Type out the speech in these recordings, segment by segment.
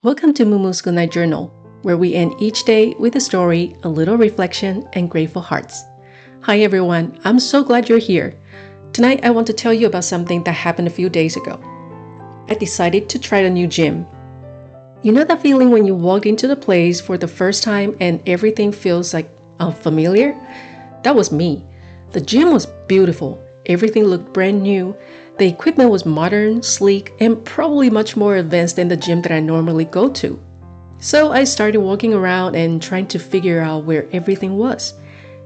Welcome to Mumu's Goodnight Journal, where we end each day with a story, a little reflection, and grateful hearts. Hi everyone, I'm so glad you're here. Tonight I want to tell you about something that happened a few days ago. I decided to try a new gym. You know that feeling when you walk into the place for the first time and everything feels like unfamiliar? That was me. The gym was beautiful. Everything looked brand new. The equipment was modern, sleek, and probably much more advanced than the gym that I normally go to. So I started walking around and trying to figure out where everything was.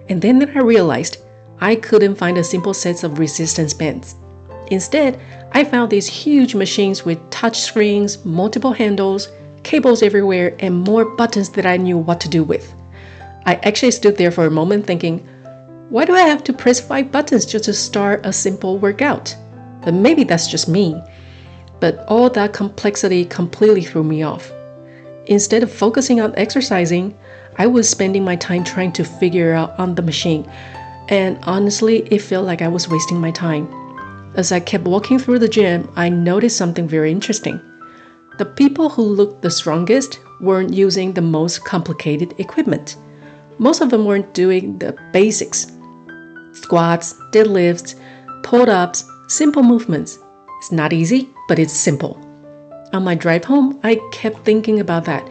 And then I realized I couldn't find a simple set of resistance bands. Instead, I found these huge machines with touch screens, multiple handles, cables everywhere, and more buttons that I knew what to do with. I actually stood there for a moment thinking, why do I have to press 5 buttons just to start a simple workout? But maybe that's just me. But all that complexity completely threw me off. Instead of focusing on exercising, I was spending my time trying to figure out on the machine. And honestly, it felt like I was wasting my time. As I kept walking through the gym, I noticed something very interesting. The people who looked the strongest weren't using the most complicated equipment. Most of them weren't doing the basics. Squats, deadlifts, pull-ups, simple movements. It's not easy, but it's simple. On my drive home, I kept thinking about that,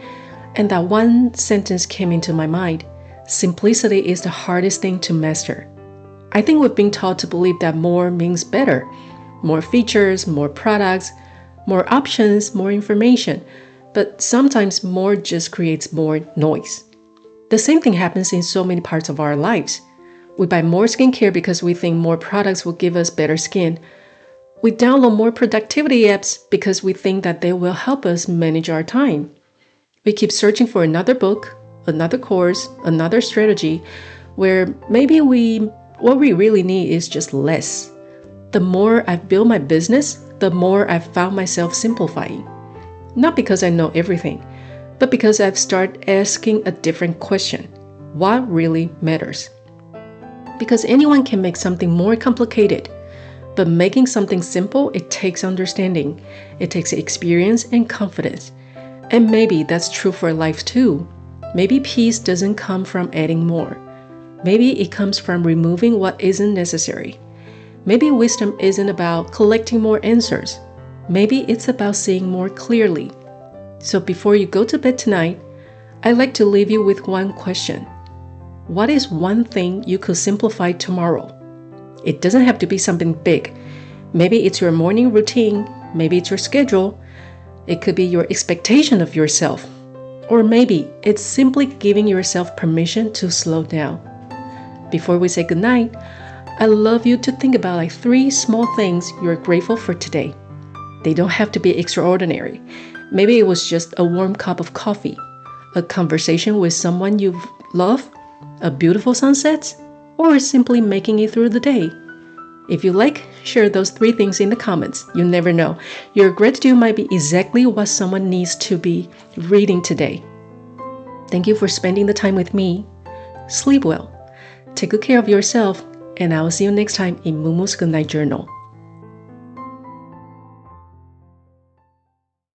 and that one sentence came into my mind. Simplicity is the hardest thing to master. I think we've been taught to believe that more means better. More features, more products, more options, more information. But sometimes more just creates more noise. The same thing happens in so many parts of our lives. We buy more skincare because we think more products will give us better skin. We download more productivity apps because we think that they will help us manage our time. We keep searching for another book, another course, another strategy, where maybe what we really need is just less. The more I've built my business, the more I've found myself simplifying. Not because I know everything, but because I've started asking a different question. What really matters? Because anyone can make something more complicated, but making something simple, it takes understanding, it takes experience and confidence. And maybe that's true for life too. Maybe peace doesn't come from adding more. Maybe it comes from removing what isn't necessary. Maybe wisdom isn't about collecting more answers. Maybe it's about seeing more clearly. So before you go to bed tonight, I'd like to leave you with one question. What is one thing you could simplify tomorrow? It doesn't have to be something big. Maybe it's your morning routine. Maybe it's your schedule. It could be your expectation of yourself. Or maybe it's simply giving yourself permission to slow down. Before we say goodnight, I'd love you to think about 3 small things you're grateful for today. They don't have to be extraordinary. Maybe it was just a warm cup of coffee, a conversation with someone you love, a beautiful sunset, or simply making it through the day. If you like, share those 3 things in the comments. You never know. Your gratitude might be exactly what someone needs to be reading today. Thank you for spending the time with me. Sleep well. Take good care of yourself, and I will see you next time in Mumu's Goodnight Journal.